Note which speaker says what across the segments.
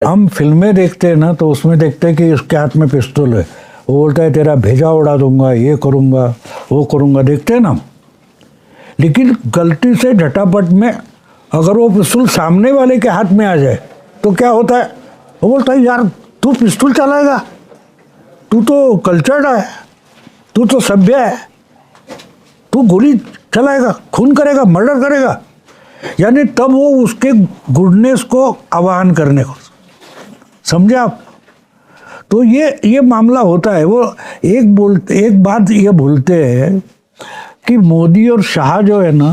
Speaker 1: हम फिल्में देखते हैं ना, तो उसमें देखते हैं कि उसके हाथ में पिस्तौल है, वो बोलता है तेरा भेजा उड़ा दूंगा, ये करूंगा वो करूंगा, देखते हैं ना। लेकिन गलती से झटापट में अगर वो पिस्तौल सामने वाले के हाथ में आ जाए तो क्या होता है, वो बोलता है यार तू पिस्तौल चलाएगा, तू तो कल्चर्ड है, तू तो सभ्य है, तू गोली चलाएगा, खून करेगा, मर्डर करेगा। यानी तब वो उसके गुडनेस को आवाहन करने को, समझे आप। तो ये मामला होता है। वो एक बात ये भूलते हैं कि मोदी और शाह जो है ना,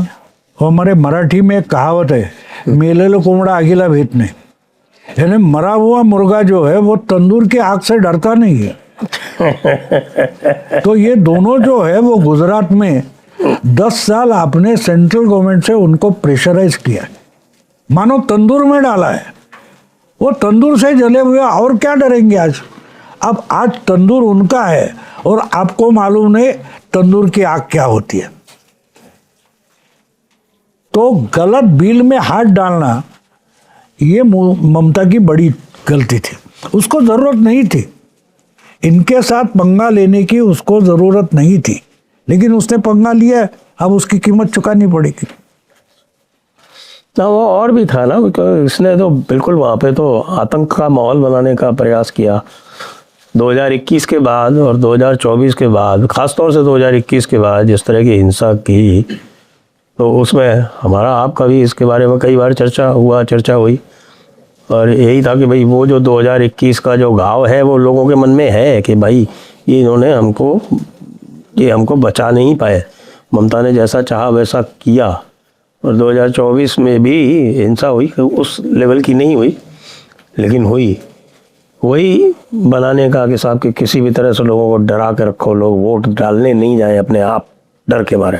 Speaker 1: वो हमारे मराठी में एक कहावत है, मेलेलो कोंबड़ा आगीला भेत नहीं। यानी मरा हुआ मुर्गा जो है वो तंदूर की आग से डरता नहीं है। तो ये दोनों जो है वो गुजरात में 10 साल आपने सेंट्रल गवर्नमेंट से उनको प्रेशराइज किया है, मानो तंदूर में डाला है। वो तंदूर से जले हुए और क्या डरेंगे आज। अब आज तंदूर उनका है और आपको मालूम नहीं तंदूर की आग क्या होती है। तो गलत बिल में हाथ डालना ये ममता की बड़ी गलती थी। उसको जरूरत नहीं थी, इनके साथ पंगा लेने की उसको जरूरत नहीं थी, लेकिन उसने पंगा लिया, अब उसकी कीमत चुकानी पड़ेगी।
Speaker 2: ना वो और भी था ना, इसने तो बिल्कुल वहाँ पे तो आतंक का माहौल बनाने का प्रयास किया 2021 के बाद और 2024 के बाद, ख़ासतौर से 2021 के बाद जिस तरह की हिंसा की, तो उसमें हमारा आपका भी इसके बारे में कई बार चर्चा हुई। और यही था कि भाई वो जो 2021 का जो घाव है वो लोगों के मन में है कि भाई ये इन्होंने हमको बचा नहीं पाए, ममता ने जैसा चाहा वैसा किया। और 2024 में भी हिंसा हुई, उस लेवल की नहीं हुई लेकिन हुई। वही बनाने का कि साहब कि किसी भी तरह से लोगों को डरा के रखो, लोग वोट डालने नहीं जाए अपने आप डर के मारे।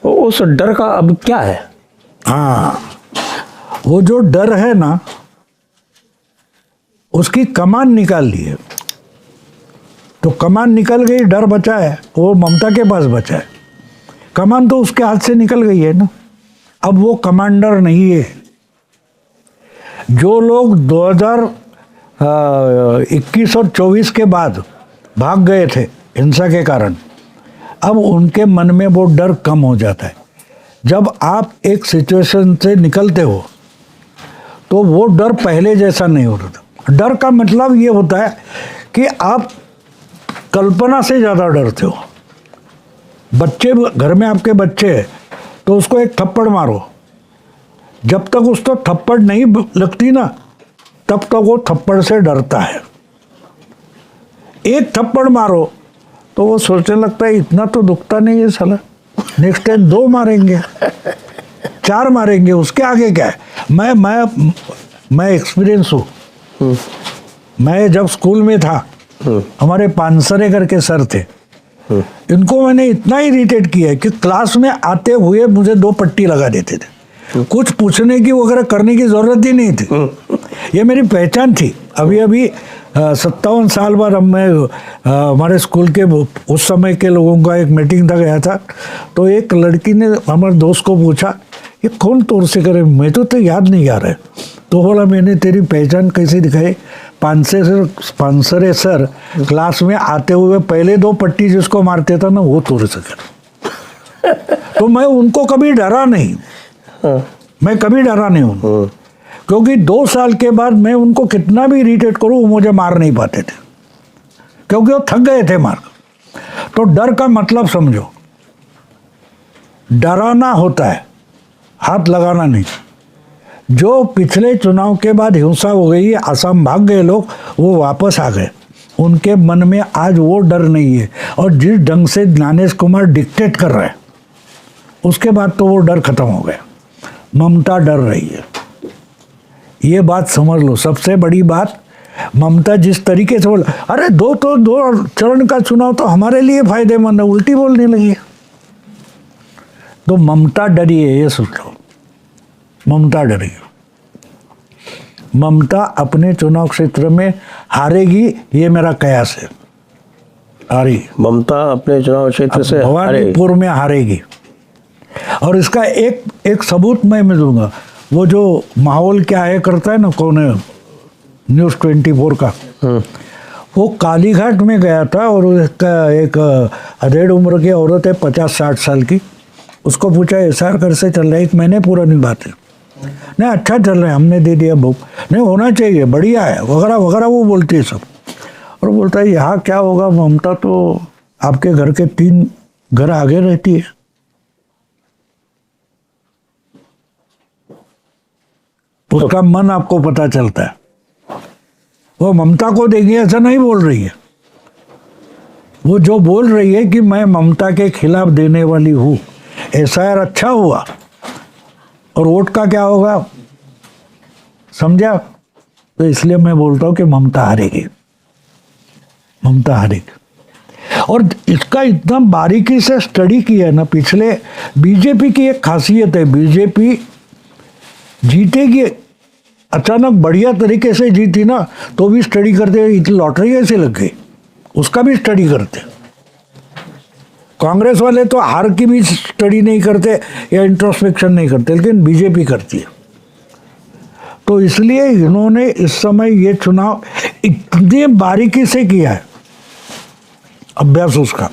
Speaker 2: तो उस डर का अब क्या है?
Speaker 1: हाँ, वो जो डर है ना, उसकी कमान निकाल ली है। तो कमान निकल गई, डर बचा है, वो ममता के पास बचा है। कमान तो उसके हाथ से निकल गई है ना, अब वो कमांडर नहीं है। जो लोग 2021 और 24 के बाद भाग गए थे हिंसा के कारण, अब उनके मन में वो डर कम हो जाता है। जब आप एक सिचुएशन से निकलते हो तो वो डर पहले जैसा नहीं होता था। डर का मतलब ये होता है कि आप कल्पना से ज़्यादा डरते हो। बच्चे, घर में आपके बच्चे हैं तो उसको एक थप्पड़ मारो, जब तक उसको थप्पड़ नहीं लगती ना तब तक वो थप्पड़ से डरता है। एक थप्पड़ मारो तो वो सोचने लगता है इतना तो दुखता नहीं है साला, नेक्स्ट टाइम 2 मारेंगे, 4 मारेंगे, उसके आगे क्या है। मैं एक्सपीरियंस हूँ। मैं जब स्कूल में था, हमारे पानसरे करके सर थे, इनको मैंने इतना इरिटेट किया है कि क्लास में आते हुए मुझे 2 पट्टी लगा देते थे। कुछ पूछने की वगैरह करने की जरूरत ही नहीं थी, ये मेरी पहचान थी। अभी 57 साल बाद मैं हमारे स्कूल के उस समय के लोगों का एक मीटिंग था गया था, तो एक लड़की ने हमारे दोस्त को पूछा ये कौन तौर से करे, मैं तो याद नहीं आ रहा है। तो बोला मैंने तेरी पहचान कैसे दिखाई, पानसरे सर क्लास में आते हुए पहले 2 पट्टी जिसको मारते था ना वो तौर से कर। तो मैं उनको कभी डरा नहीं, मैं कभी डरा नहीं हूँ, क्योंकि 2 साल के बाद मैं उनको कितना भी इरिटेट करूँ वो मुझे मार नहीं पाते थे, क्योंकि वो थक गए थे मार। तो डर का मतलब समझो, डराना होता है, हाथ लगाना नहीं। जो पिछले चुनाव के बाद हिंसा हो गई, असम भाग गए लोग, वो वापस आ गए, उनके मन में आज वो डर नहीं है। और जिस ढंग से ज्ञानेश कुमार डिक्टेट कर रहे हैं उसके बाद तो वो डर खत्म हो गया। ममता डर रही है, ये बात समझ लो। सबसे बड़ी बात, ममता जिस तरीके से बोल, अरे 2 चरण का चुनाव तो हमारे लिए फायदेमंद है, उल्टी बोलने लगी। तो ममता डरी है, ये सोच लो, ममता डरी है। ममता अपने चुनाव क्षेत्र में हारेगी, ये मेरा कयास है। हारी
Speaker 2: ममता अपने चुनाव क्षेत्र से
Speaker 1: भवानीपुर में हारेगी। और इसका एक सबूत मैं दूंगा। वो जो माहौल क्या है करता है ना, कौन है, न्यूज़ 24 का, वो कालीघाट में गया था और उसका एक अधेड़ उम्र की औरत है 50-60 साल की, उसको पूछा एसआर कैसे चल रहा है, 1 महीने पुरानी बात है, नहीं अच्छा चल रहा है, हमने दे दिया बुक, नहीं होना चाहिए, बढ़िया है, वगैरह वगैरह वो बोलती है सब। और बोलता है यहाँ क्या होगा, ममता तो आपके घर के 3 घर आगे रहती है। उसका मन आपको पता चलता है, वो ममता को देगी ऐसा नहीं बोल रही है, वो जो बोल रही है कि मैं ममता के खिलाफ देने वाली हूँ, एसआईआर अच्छा हुआ और वोट का क्या होगा, समझा? तो इसलिए मैं बोलता हूँ कि ममता हारेगी, ममता हारेगी। और इसका इतना बारीकी से स्टडी किया है ना, पिछले बीजेपी की एक खासियत है, बीजेपी जीतेगी, अचानक बढ़िया तरीके से जीती ना तो भी स्टडी करते, इतनी लॉटरी कैसे लग गई उसका भी स्टडी करते। कांग्रेस वाले तो हार की भी स्टडी नहीं करते या इंट्रोस्पेक्शन नहीं करते, लेकिन बीजेपी करती है। तो इसलिए इन्होंने इस समय ये चुनाव इतने बारीकी से किया है, अभ्यास उसका,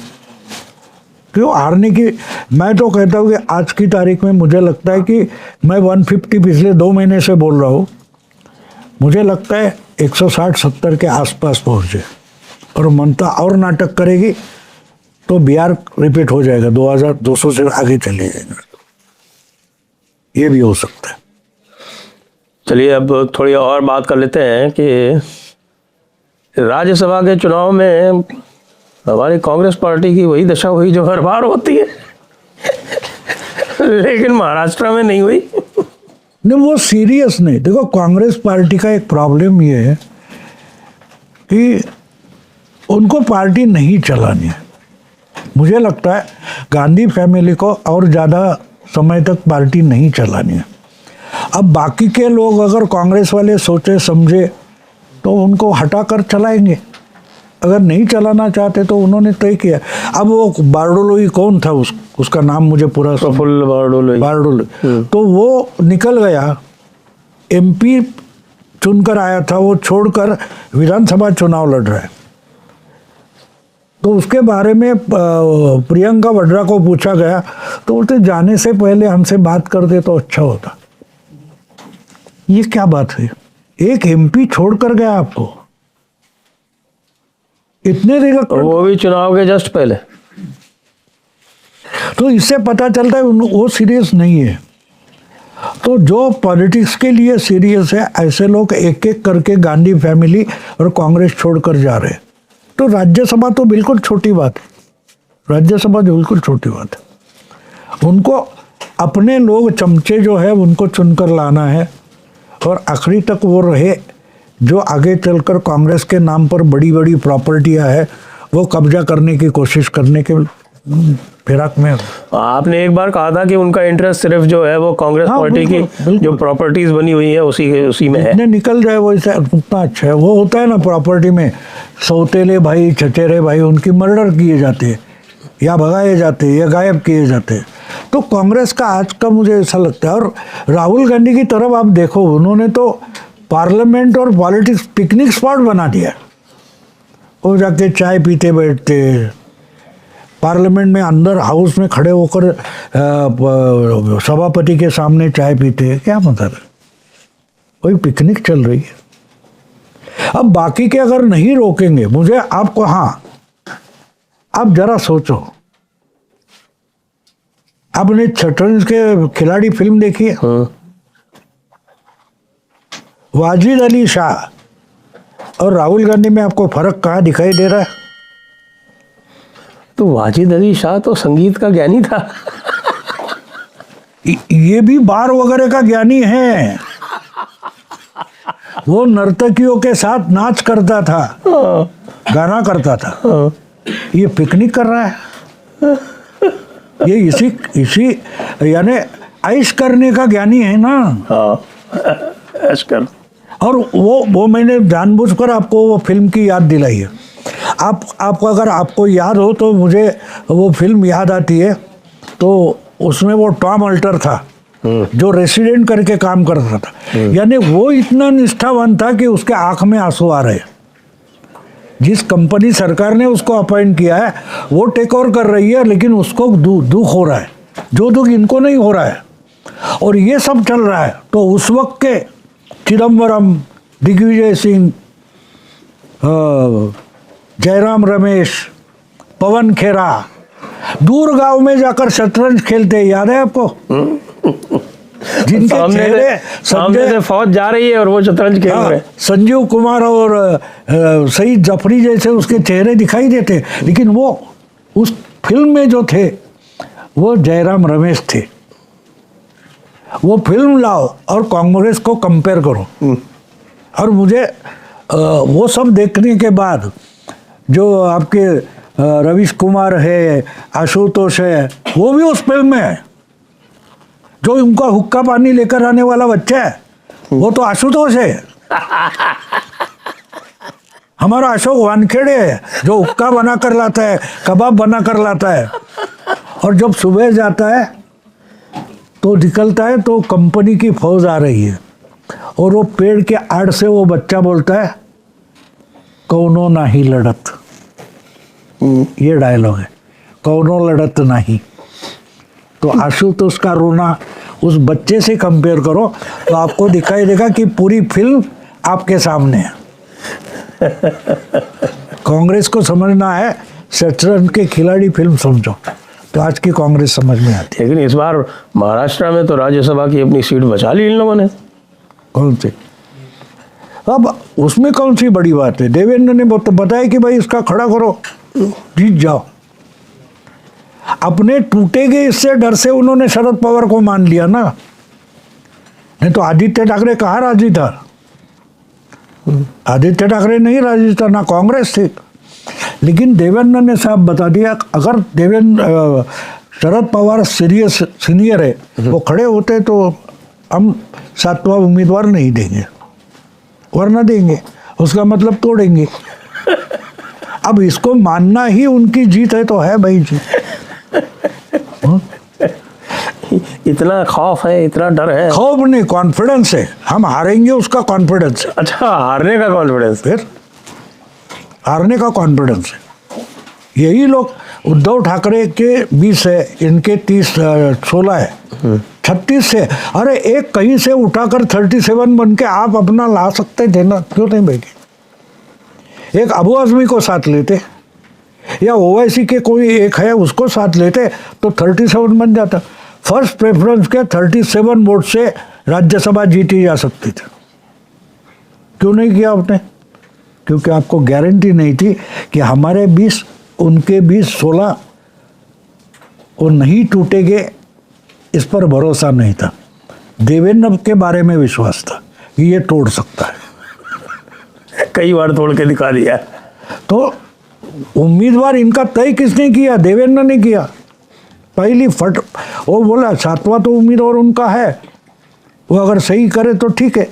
Speaker 1: क्यों हारने की। मैं तो कहता हूँ कि आज की तारीख में मुझे लगता है कि मैं 150 पिछले 2 महीने से बोल रहा हूँ, मुझे लगता है 160-70 के आसपास पहुँचे और ममता और नाटक करेगी तो बिहार रिपीट हो जाएगा, 2200 से आगे चले जाएगा, ये भी हो सकता है।
Speaker 2: चलिए अब थोड़ी और बात कर लेते हैं कि राज्यसभा के चुनाव में हमारी कांग्रेस पार्टी की वही दशा हुई जो हर बार होती है लेकिन महाराष्ट्र में नहीं हुई।
Speaker 1: नहीं, वो सीरियस नहीं। देखो, कांग्रेस पार्टी का एक प्रॉब्लम ये है कि उनको पार्टी नहीं चलानी है। मुझे लगता है गांधी फैमिली को और ज़्यादा समय तक पार्टी नहीं चलानी है। अब बाकी के लोग अगर कांग्रेस वाले सोचे समझे तो उनको हटाकर चलाएंगे, अगर नहीं चलाना चाहते तो उन्होंने तय किया। अब वो बारडोलोई कौन था, उसका नाम मुझे पूरा,
Speaker 2: प्रफुल्ल बारडोलोई,
Speaker 1: तो वो निकल गया, एमपी चुनकर आया था, वो छोड़कर विधानसभा चुनाव लड़ रहा है। तो उसके बारे में प्रियंका वाड्रा को पूछा गया तो बोलते जाने से पहले हमसे बात कर दे तो अच्छा होता। ये क्या बात है, एक एमपी छोड़कर गया आपको इतने देर,
Speaker 2: वो भी चुनाव के जस्ट पहले।
Speaker 1: तो इससे पता चलता है वो सीरियस नहीं है। तो जो पॉलिटिक्स के लिए सीरियस है, ऐसे लोग एक एक करके गांधी फैमिली और कांग्रेस छोड़कर जा रहे हैं। तो राज्यसभा तो बिल्कुल छोटी बात है, राज्यसभा जो बिल्कुल छोटी बात है। उनको अपने लोग चमचे जो है उनको चुनकर लाना है और आखिरी तक वो रहे जो आगे चलकर कांग्रेस के नाम पर बड़ी बड़ी प्रॉपर्टियां है वो कब्जा करने की कोशिश करने के फिराक में।
Speaker 2: आपने एक बार कहा था कि उनका इंटरेस्ट सिर्फ जो है वो कांग्रेस पार्टी की जो प्रॉपर्टीज बनी हुई है उसी में है।
Speaker 1: निकल जाए वो इसे उतना अच्छा है। वो होता है ना प्रॉपर्टी में, सौतेले भाई चचेरे भाई उनकी मर्डर किए जाते हैं या भगाए जाते हैं या गायब किए जाते हैं। तो कांग्रेस का आज का मुझे ऐसा लगता है। और राहुल गांधी की तरफ आप देखो, उन्होंने तो पार्लियामेंट और पॉलिटिक्स पिकनिक स्पॉट बना दिया। वो जाके चाय पीते बैठते, पार्लियामेंट में अंदर हाउस में खड़े होकर सभापति के सामने चाय पीते, क्या मतलब है, वही पिकनिक चल रही है। अब बाकी के अगर नहीं रोकेंगे, मुझे आपको, हाँ आप जरा सोचो, आपने शतरंज के खिलाड़ी फिल्म देखी है? वाजिद अली शाह और राहुल गांधी में आपको फर्क कहाँ दिखाई दे रहा है?
Speaker 2: तो वाजिद अली शाह तो संगीत का ज्ञानी था।
Speaker 1: ये भी बार वगैरह का ज्ञानी है। वो नर्तकियों के साथ नाच करता था, गाना करता था। ये पिकनिक कर रहा है। ये इसी यानी ऐश करने का ज्ञानी है ना।
Speaker 2: ऐश कर।
Speaker 1: और वो मैंने जानबूझकर आपको वो फिल्म की याद दिलाई है। आपको अगर आपको याद हो तो मुझे वो फिल्म याद आती है। तो उसमें वो टॉम अल्टर था, जो रेसिडेंट करके काम करता था, यानी वो इतना निष्ठावान था कि उसके आंख में आंसू आ रहे। जिस कंपनी सरकार ने उसको अपॉइंट किया है वो टेक ओवर कर रही है, लेकिन उसको दुख हो रहा है, जो दुख इनको नहीं हो रहा है। और ये सब चल रहा है तो उस वक्त के चिदम्बरम, दिग्विजय सिंह, जयराम रमेश, पवन खेरा दूर गांव में जाकर शतरंज खेलते हैं, याद है आपको? जिनके चेहरे
Speaker 2: सामने से फौज जा रही है और वो शतरंज खेल रहे हैं।
Speaker 1: संजीव कुमार और सईद जफरी जैसे उसके चेहरे दिखाई देते, लेकिन वो उस फिल्म में जो थे वो जयराम रमेश थे। वो फिल्म लाओ और कांग्रेस को कंपेयर करो। और मुझे वो सब देखने के बाद जो आपके रवीश कुमार है, आशुतोष है, वो भी उस फिल्म में है। जो उनका हुक्का पानी लेकर आने वाला बच्चा है वो तो आशुतोष है। हमारा अशोक वानखेड़े है जो हुक्का बना कर लाता है, कबाब बना कर लाता है, और जब सुबह जाता है तो निकलता है तो कंपनी की फौज आ रही है और वो पेड़ के आड़ से वो बच्चा बोलता है, कौनो नाही लड़त। ये डायलॉग है, कौनो लड़त नहीं। तो आशुतोष का रोना उस बच्चे से कंपेयर करो तो आपको दिखाई देगा कि पूरी फिल्म आपके सामने है। कांग्रेस को समझना है, शतरंज के खिलाड़ी फिल्म समझो तो आज की कांग्रेस समझ में आती है।
Speaker 2: लेकिन इस बार महाराष्ट्र में तो राज्यसभा की अपनी सीट बचा ली इन लोगों ने।
Speaker 1: कौन सी? अब उसमें कौन सी बड़ी बात है? देवेंद्र ने बताया कि भाई इसका खड़ा करो, जीत जाओ। अपने टूटेगे इससे डर से उन्होंने शरद पवार को मान लिया ना, नहीं तो आदित्य ठाकरे कहाँ राजी था? आदित्य ठाकरे नहीं राजी था, ना कांग्रेस थी। लेकिन देवेंद्र ने साहब बता दिया, अगर शरद पवार सीनियर है, वो खड़े होते तो हम 7वां उम्मीदवार नहीं देंगे, वरना देंगे, उसका मतलब तोड़ेंगे। अब इसको मानना ही उनकी जीत है तो है भाई जी।
Speaker 2: इतना खौफ है, इतना डर है?
Speaker 1: खौफ नहीं, कॉन्फिडेंस है। हम हारेंगे उसका कॉन्फिडेंस है।
Speaker 2: अच्छा, हारने का कॉन्फिडेंस?
Speaker 1: फिर हारने का कॉन्फिडेंस है। यही लोग, उद्धव ठाकरे के 20 है, इनके 16 है, 36 है। अरे एक कहीं से उठाकर 37 बन के आप अपना ला सकते थे ना, क्यों नहीं बैठे? एक अबू आजमी को साथ लेते या ओवैसी के कोई एक है उसको साथ लेते तो 37 बन जाता। फर्स्ट प्रेफरेंस के 37 वोट से राज्यसभा जीती जा सकती थी। क्यों नहीं किया आपने? क्योंकि आपको गारंटी नहीं थी कि हमारे 20 उनके 20 16 वो नहीं टूटेंगे, इस पर भरोसा नहीं था। देवेंद्र के बारे में विश्वास था कि ये तोड़ सकता है।
Speaker 2: कई बार तोड़ के दिखा दिया।
Speaker 1: तो उम्मीदवार इनका तय किसने किया? देवेंद्र ने किया। पहली फट वो बोला 7वां तो उम्मीदवार उनका है, वो अगर सही करे तो ठीक है,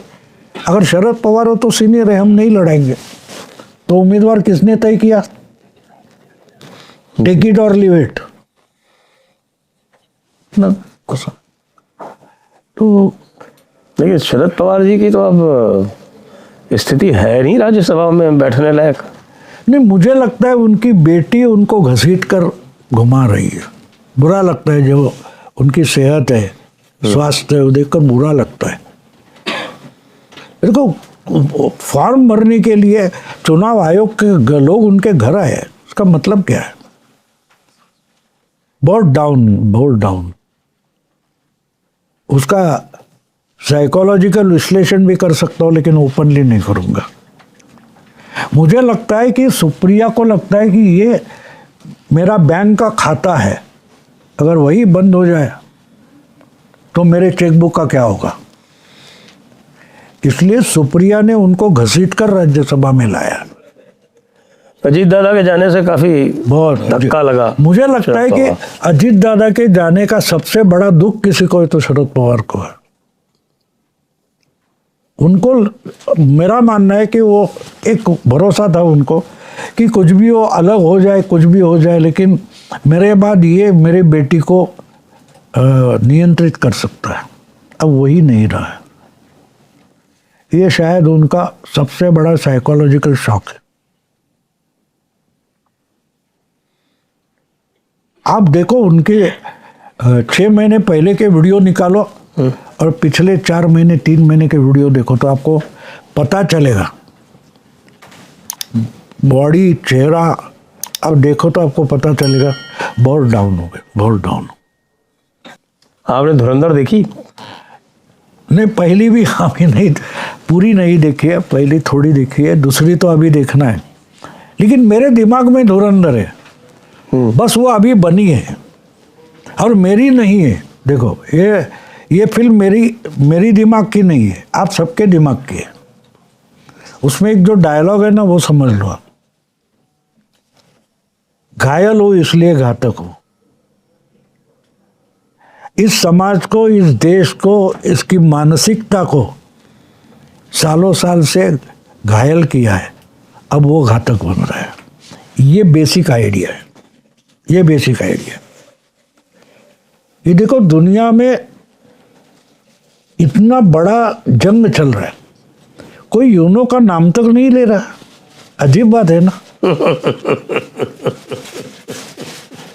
Speaker 1: अगर शरद पवार हो तो सीनियर है, हम नहीं लड़ाएंगे। तो उम्मीदवार किसने तय किया? टेक इट और लीव इट ना। तो
Speaker 2: लेकिन शरद पवार जी की तो अब स्थिति है नहीं राज्यसभा में बैठने लायक।
Speaker 1: नहीं, मुझे लगता है उनकी बेटी उनको घसीट कर घुमा रही है। बुरा लगता है, जो उनकी सेहत है, स्वास्थ्य है, वो देखकर बुरा लगता है। देखो, फॉर्म भरने के लिए चुनाव आयोग के लोग उनके घर आए, उसका मतलब क्या है? बहुत डाउन। उसका साइकोलॉजिकल विश्लेषण भी कर सकता हूँ, लेकिन ओपनली नहीं करूँगा। मुझे लगता है कि सुप्रिया को लगता है कि ये मेरा बैंक का खाता है, अगर वही बंद हो जाए तो मेरे चेकबुक का क्या होगा। इसलिए सुप्रिया ने उनको घसीट कर राज्यसभा में लाया।
Speaker 2: अजीत दादा के जाने से काफी
Speaker 1: बहुत
Speaker 2: धक्का लगा।
Speaker 1: मुझे लगता है कि अजीत दादा के जाने का सबसे बड़ा दुख किसी को है तो शरद पवार को है। उनको, मेरा मानना है कि वो एक भरोसा था उनको कि कुछ भी हो, अलग हो जाए, कुछ भी हो जाए, लेकिन मेरे बाद ये मेरी बेटी को नियंत्रित कर सकता है। अब वही नहीं रहा है। ये शायद उनका सबसे बड़ा साइकोलॉजिकल शॉक है। आप देखो उनके 6 महीने पहले के वीडियो निकालो और पिछले 4 महीने 3 महीने के वीडियो देखो तो आपको पता चलेगा। बॉडी, चेहरा अब देखो तो आपको पता चलेगा बहुत डाउन हो गए, बहुत डाउन।
Speaker 2: आपने धुरंधर देखी?
Speaker 1: नहीं, पहली भी अभी नहीं, पूरी नहीं देखी है, पहली थोड़ी देखी है, दूसरी तो अभी देखना है। लेकिन मेरे दिमाग में धुरंधर है, बस वो अभी बनी है और मेरी नहीं है। देखो ये फिल्म मेरी दिमाग की नहीं है, आप सबके दिमाग की है। उसमें एक जो डायलॉग है ना वो समझ लो आप, घायल हो इसलिए घातक हो। इस समाज को, इस देश को, इसकी मानसिकता को सालों साल से घायल किया है, अब वो घातक बन रहा है। ये बेसिक आइडिया है, ये बेसिक आइडिया। ये देखो दुनिया में इतना बड़ा जंग चल रहा है, कोई यूनो का नाम तक नहीं ले रहा। अजीब बात है ना।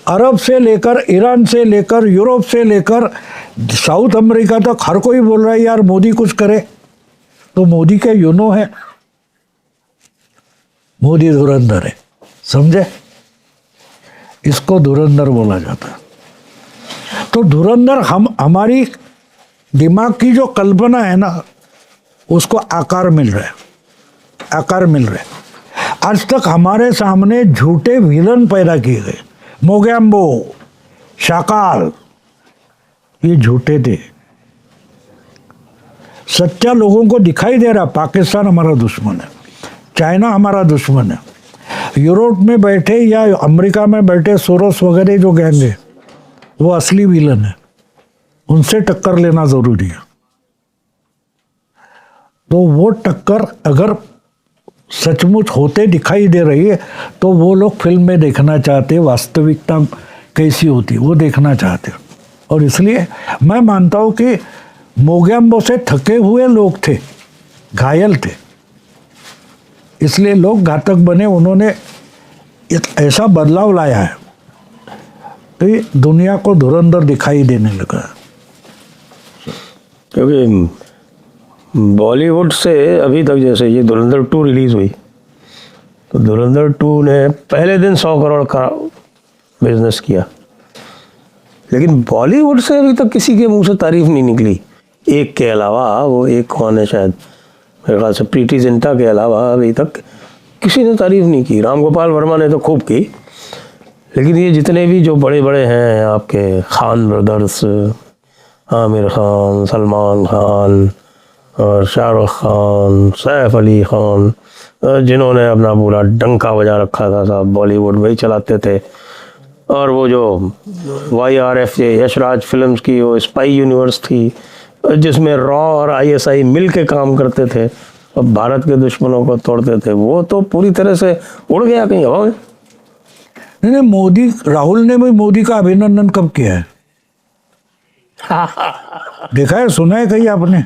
Speaker 1: अरब से लेकर, ईरान से लेकर, यूरोप से लेकर साउथ अमेरिका तक हर कोई बोल रहा है यार मोदी कुछ करे। तो मोदी के यूनो है, मोदी धुरंधर है, समझे? इसको धुरंधर बोला जाता है। तो धुरंधर हमारी दिमाग की जो कल्पना है ना उसको आकार मिल रहा है, आकार मिल रहा है। आज तक हमारे सामने झूठे विलन पैदा किए गए, मोगैम्बो, शाकाल, ये झूठे थे। सच्चा लोगों को दिखाई दे रहा पाकिस्तान हमारा दुश्मन है, चाइना हमारा दुश्मन है। यूरोप में बैठे या अमेरिका में बैठे सोरोस वगैरह जो गैंग है वो असली विलन है, उनसे टक्कर लेना जरूरी है। तो वो टक्कर अगर सचमुच होते दिखाई दे रही है तो वो लोग फिल्म में देखना चाहते, वास्तविकता कैसी होती वो देखना चाहते। और इसलिए मैं मानता हूँ कि मोगैम्बो से थके हुए लोग थे, घायल थे, इसलिए लोग घातक बने। उन्होंने ऐसा बदलाव लाया है तो ये दुनिया को धुरंधर दिखाई देने लगा।
Speaker 2: क्योंकि बॉलीवुड से अभी तक, जैसे ये धुरंधर 2 रिलीज हुई तो धुरंधर 2 ने पहले दिन 100 करोड़ का बिजनेस किया, लेकिन बॉलीवुड से अभी तक किसी के मुंह से तारीफ नहीं निकली। एक के अलावा, वो एक कौन है शायद, मेरे ख्याल से प्रीति जिंटा के अलावा अभी तक किसी ने तारीफ नहीं की। राम गोपाल वर्मा ने तो खूब की, लेकिन ये जितने भी जो बड़े बड़े हैं आपके, खान ब्रदर्स, आमिर खान, सलमान खान और शाहरुख खान, सैफ अली खान, जिन्होंने अपना पूरा डंका बजा रखा था साहब, बॉलीवुड वही चलाते थे। और वो जो YRF यशराज फिल्म्स की वो स्पाई यूनिवर्स थी जिसमें रॉ और ISI मिल के काम करते थे और भारत के दुश्मनों को तोड़ते थे, वो तो पूरी तरह से उड़ गया कहीं हवा में।
Speaker 1: नहीं, मोदी, राहुल ने भी मोदी का अभिनंदन कब किया है? देखा है, सुना है कहीं आपने?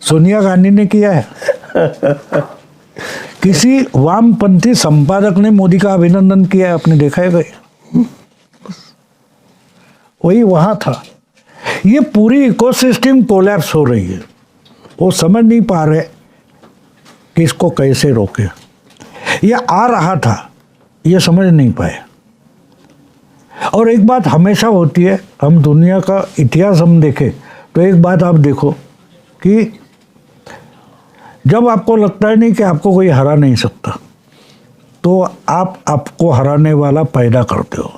Speaker 1: सोनिया गांधी ने किया है? किसी वामपंथी संपादक ने मोदी का अभिनंदन किया है, आपने देखा है कहीं? वही वहां था। ये पूरी इकोसिस्टम कोलैप्स हो रही है, वो समझ नहीं पा रहे कि इसको कैसे रोके। ये आ रहा था, ये समझ नहीं पाए। और एक बात हमेशा होती है, हम दुनिया का इतिहास हम देखें तो एक बात आप देखो कि जब आपको लगता है नहीं कि आपको कोई हरा नहीं सकता तो आप आपको हराने वाला पैदा करते हो।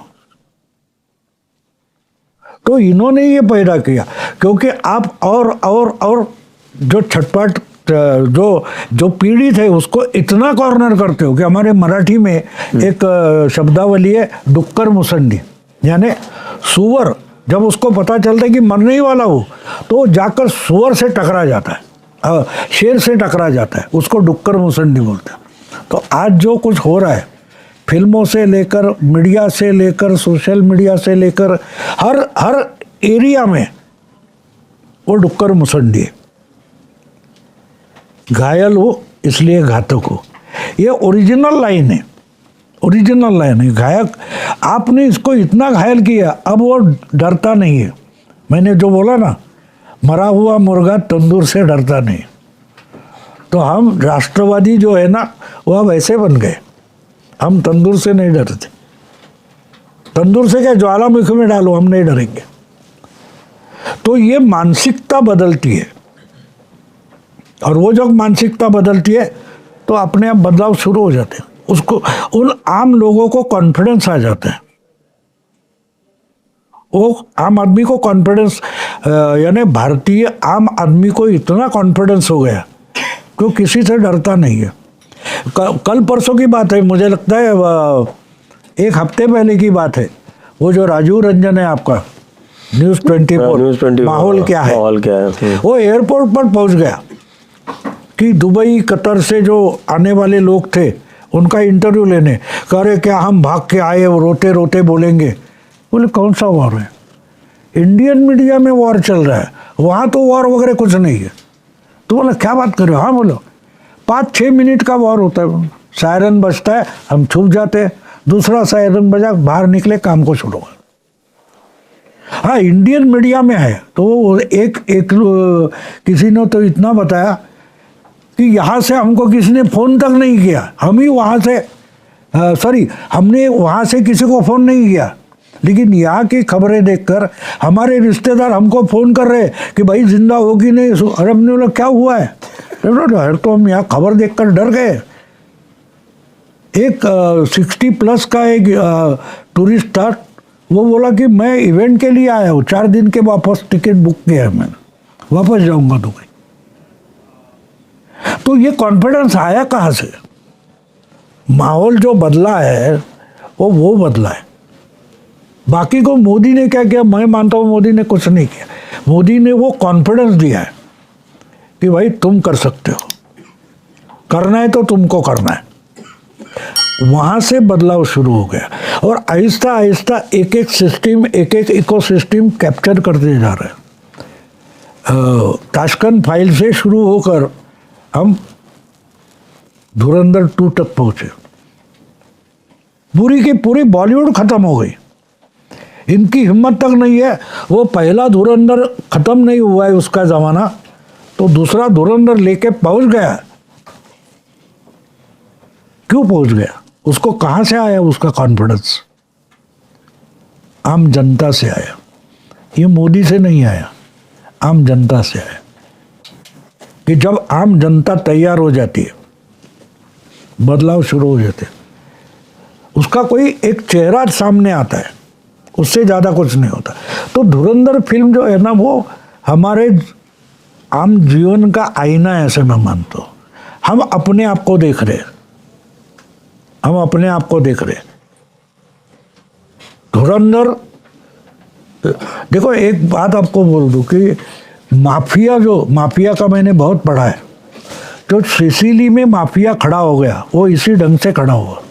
Speaker 1: तो इन्होंने ये पैदा किया क्योंकि आप और जो छटपट जो पीढ़ी थे उसको इतना कॉर्नर करते हो कि हमारे मराठी में एक शब्दावली है, डुक्कर मुसंडी, यानी सुअर जब उसको पता चलता है कि मरने ही वाला हो तो जाकर सुअर से टकरा जाता है, शेर से टकरा जाता है, उसको डुक्कर मुसंडी बोलते हैं। तो आज जो कुछ हो रहा है, फिल्मों से लेकर, मीडिया से लेकर, सोशल मीडिया से लेकर, हर एरिया में वो डुक्कर मुसंडी है, घायल हो इसलिए घातक हो। ये ओरिजिनल लाइन है, ओरिजिनल लाइन है। घायक आपने इसको इतना घायल किया, अब वो डरता नहीं है। मैंने जो बोला ना, मरा हुआ मुर्गा तंदूर से डरता नहीं। तो हम राष्ट्रवादी जो है ना, वह वैसे बन गए। हम तंदूर से नहीं डरते। तंदूर से क्या, ज्वालामुखी में डालो, हम नहीं डरेंगे। तो ये मानसिकता बदलती है, और वो जब मानसिकता बदलती है तो अपने आप बदलाव शुरू हो जाते हैं। उसको उन आम लोगों को कॉन्फिडेंस आ जाता है। वो आम आदमी को कॉन्फिडेंस, यानी भारतीय आम आदमी को इतना कॉन्फिडेंस हो गया कि वो किसी से डरता नहीं है। कल परसों की बात है, मुझे लगता है 1 हफ्ते पहले की बात है। वो जो राजीव रंजन है आपका, न्यूज़ 24 माहौल क्या है,
Speaker 2: माहौल क्या है,
Speaker 1: वो एयरपोर्ट पर पहुंच गया कि दुबई कतर से जो आने वाले लोग थे उनका इंटरव्यू लेने। कह रहे क्या हम भाग के आए, वो रोते रोते बोलेंगे। बोले कौन सा वॉर है, इंडियन मीडिया में वॉर चल रहा है, वहाँ तो वॉर वगैरह कुछ नहीं है। तो बोला क्या बात कर रहे हो। हाँ बोलो, 5-6 मिनट का वॉर होता है, सायरन बजता है, हम छुप जाते हैं, दूसरा सायरन बजा, बाहर निकले, काम को शुरू। हाँ इंडियन मीडिया में है। तो एक किसी ने तो इतना बताया कि यहाँ से हमको किसी ने फ़ोन तक नहीं किया, हम ही वहाँ से हमने वहाँ से किसी को फ़ोन नहीं किया, लेकिन यहाँ की खबरें देखकर हमारे रिश्तेदार हमको फ़ोन कर रहे कि भाई जिंदा हो कि नहीं। अरे हमने बोला क्या हुआ है, तो हम यहाँ खबर देखकर डर गए। एक 60+ का एक टूरिस्ट था, वो बोला कि मैं इवेंट के लिए आया हूँ, 4 दिन के वापस टिकट बुक किया है मैंने, वापस जाऊँगा दुबई। तो ये कॉन्फिडेंस आया कहाँ से? माहौल जो बदला है वो बदला है। बाकी को मोदी ने क्या किया, मैं मानता हूँ मोदी ने कुछ नहीं किया। मोदी ने वो कॉन्फिडेंस दिया है कि भाई तुम कर सकते हो, करना है तो तुमको करना है। वहाँ से बदलाव शुरू हो गया, और आहिस्ता आहिस्ता एक एक सिस्टम, एक एक इकोसिस्टम कैप्चर करते जा रहे हैं। ताशकंद फाइल से शुरू होकर हम धुरंधर 2 तक पहुँचे। पूरी की पूरी बॉलीवुड खत्म हो गई, इनकी हिम्मत तक नहीं है। वो पहला धुरंधर खत्म नहीं हुआ है उसका ज़माना, तो दूसरा धुरंधर लेके पहुँच गया। क्यों पहुँच गया? उसको कहाँ से आया उसका कॉन्फिडेंस? आम जनता से आया। ये मोदी से नहीं आया, आम जनता से आया। कि जब आम जनता तैयार हो जाती है, बदलाव शुरू हो जाते हैं, उसका कोई एक चेहरा सामने आता है, उससे ज़्यादा कुछ नहीं होता। तो धुरंधर फिल्म जो है ना, वो हमारे आम जीवन का आईना है, ऐसे मैं मानता हूँ। हम अपने आप को देख रहे हैं, हम अपने आप को देख रहे हैं। धुरंधर, देखो एक बात आपको बोल दूं कि माफिया का मैंने बहुत पढ़ा है। जो सिसिली में माफिया खड़ा हो गया, वो इसी ढंग से खड़ा हुआ।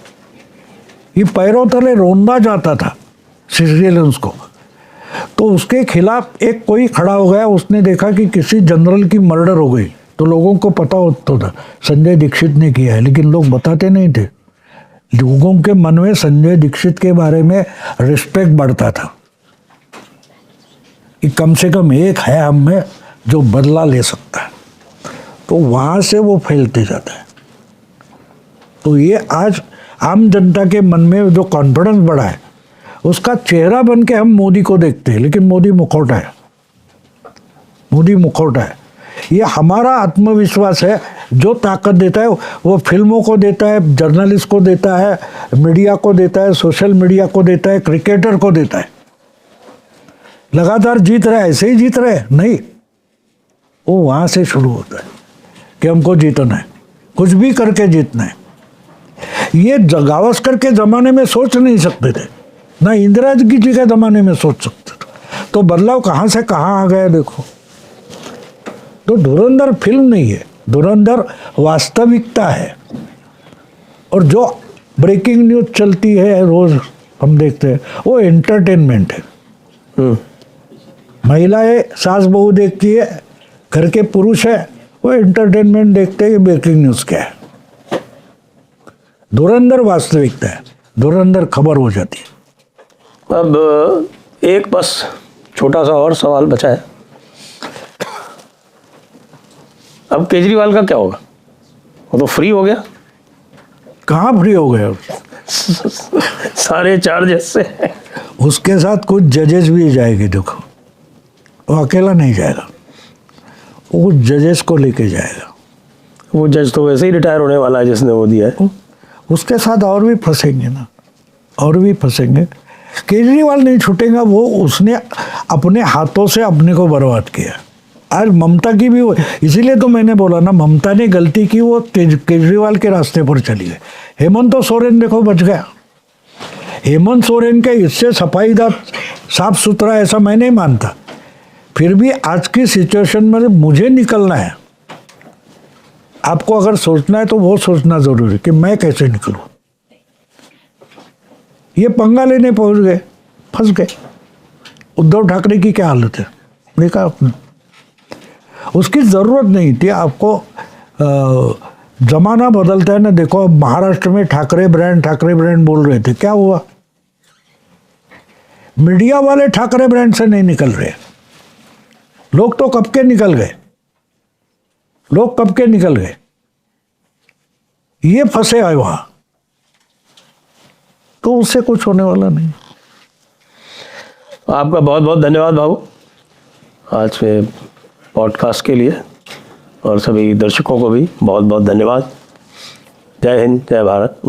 Speaker 1: ये पैरों तले रोंदा जाता था सिसिलियंस को, तो उसके खिलाफ एक कोई खड़ा हो गया। उसने देखा कि किसी जनरल की मर्डर हो गई, तो लोगों को पता होता था संजय दीक्षित ने किया है, लेकिन लोग बताते नहीं थे। लोगों के मन में संजय दीक्षित के बारे में रिस्पेक्ट बढ़ता था कि कम से कम एक है हम में जो बदला ले सकता है। तो वहाँ से वो फैलते जाता है। तो ये आज आम जनता के मन में जो कॉन्फिडेंस बढ़ा है, उसका चेहरा बन के हम मोदी को देखते हैं, लेकिन मोदी मुखौटा है, मोदी मुखौटा है। ये हमारा आत्मविश्वास है जो ताकत देता है। वो फिल्मों को देता है, जर्नलिस्ट को देता है, मीडिया को देता है, सोशल मीडिया को देता है, क्रिकेटर को देता है। लगातार जीत रहे, ऐसे ही जीत रहे नहीं, वो वहाँ से शुरू होता है कि हमको जीतना है, कुछ भी करके जीतना है। ये गावस्कर के ज़माने में सोच नहीं सकते थे, ना इंदिरा जी के ज़माने में सोच सकते थे। तो बदलाव कहाँ से कहाँ आ गया देखो। तो धुरंधर फिल्म नहीं है, धुरंधर वास्तविकता है। और जो ब्रेकिंग न्यूज़ चलती है रोज़ हम देखते हैं, वो एंटरटेनमेंट है। महिलाएं सास बहू देखती है, घर के पुरुष है वो एंटरटेनमेंट देखते हैं, ब्रेकिंग न्यूज़ क्या है। धुरंधर वास्तविकता है, धुरंधर खबर हो जाती है।
Speaker 2: अब एक बस छोटा सा और सवाल बचा है, अब केजरीवाल का क्या होगा? वो तो फ्री हो गया।
Speaker 1: कहाँ फ्री हो गए?
Speaker 2: सारे चार्जेस से।
Speaker 1: उसके साथ कुछ जजेस भी जाएंगे, देखो वो अकेला नहीं जाएगा, वो जजेस को लेके जाएगा।
Speaker 2: वो जज तो वैसे ही रिटायर होने वाला है जिसने वो दिया है।
Speaker 1: उसके साथ और भी फंसेंगे ना, और भी फंसेंगे। केजरीवाल नहीं छूटेगा, वो उसने अपने हाथों से अपने को बर्बाद किया। आज ममता की भी वो, इसीलिए तो मैंने बोला ना, ममता ने गलती की, वो केजरीवाल के रास्ते पर चली गई। हेमंत सोरेन देखो बच गया। हेमंत सोरेन के इससे सफाईदार साफ सुथरा ऐसा मैं नहीं मानता, फिर भी आज की सिचुएशन में मुझे निकलना है। आपको अगर सोचना है तो वो सोचना जरूरी है कि मैं कैसे निकलूं। ये पंगा लेने पहुंच गए, फंस गए। उद्धव ठाकरे की क्या हालत है देखा आपने? उसकी ज़रूरत नहीं थी आपको। ज़माना बदलता है ना, देखो अब महाराष्ट्र में ठाकरे ब्रांड बोल रहे थे, क्या हुआ? मीडिया वाले ठाकरे ब्रांड से नहीं निकल रहे। लोग तो कब के निकल गए, लोग कब के निकल गए, ये फंसे आए वहां, तो उससे कुछ होने वाला नहीं।
Speaker 2: आपका बहुत बहुत धन्यवाद बाबू आज के पॉडकास्ट के लिए, और सभी दर्शकों को भी बहुत बहुत धन्यवाद। जय हिंद, जय भारत।